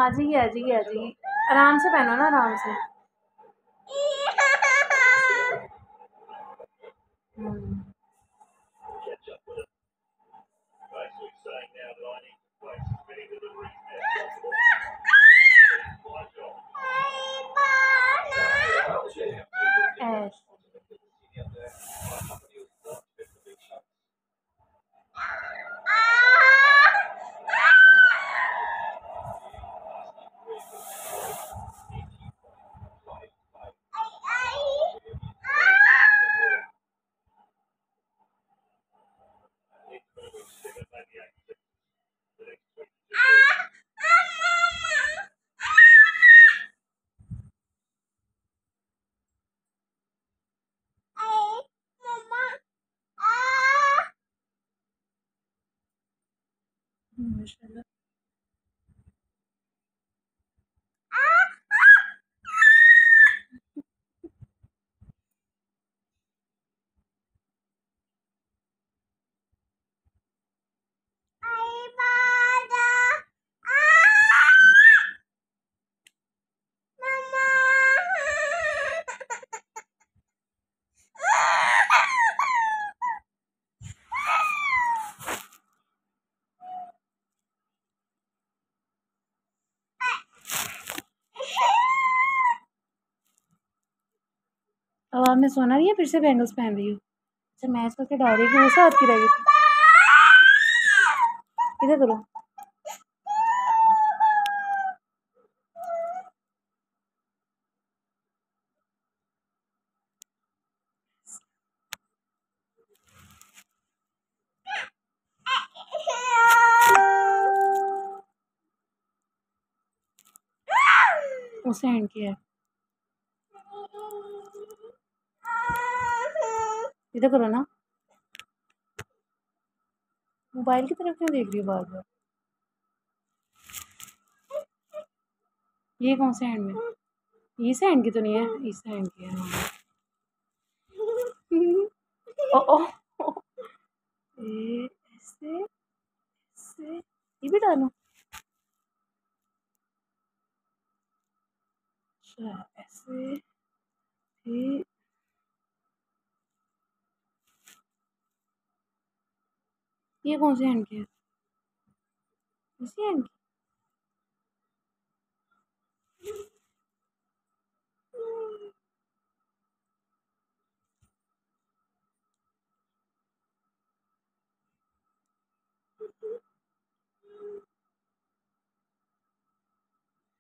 आ जाइए आ जाइए आ जाइए, आराम से पहनो ना, आराम से। माशाल्लाह। अब आपने सोना नहीं है, फिर से बैंगल्स पहन रही हो। अच्छा मैच करके डाल रही है, हाथ की रहेगी। इधर करो। उसे हैंड किया है। इधर करो ना। मोबाइल की तरफ क्यों देख रही हो बार बार? ये कौन से हैंड में? इस हैंड की तो नहीं है, इस हैंड की है। हाँ। ओ ओ, ओ। ऐसे ऐसे ये भी डालो। अच्छा ऐसे फिर ये कौन से हैंड की है? इसी हैंड की।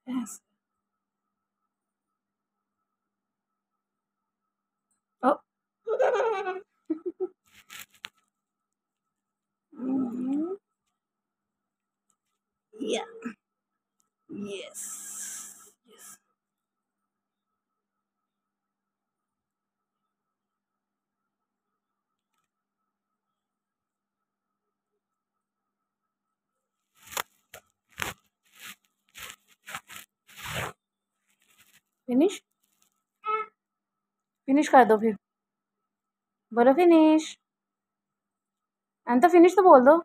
ऐसे ओ या यस यस। फिनिश फिनिश कर दो फिर, बोलो फिनिश। तो फिनिश तो बोल दो।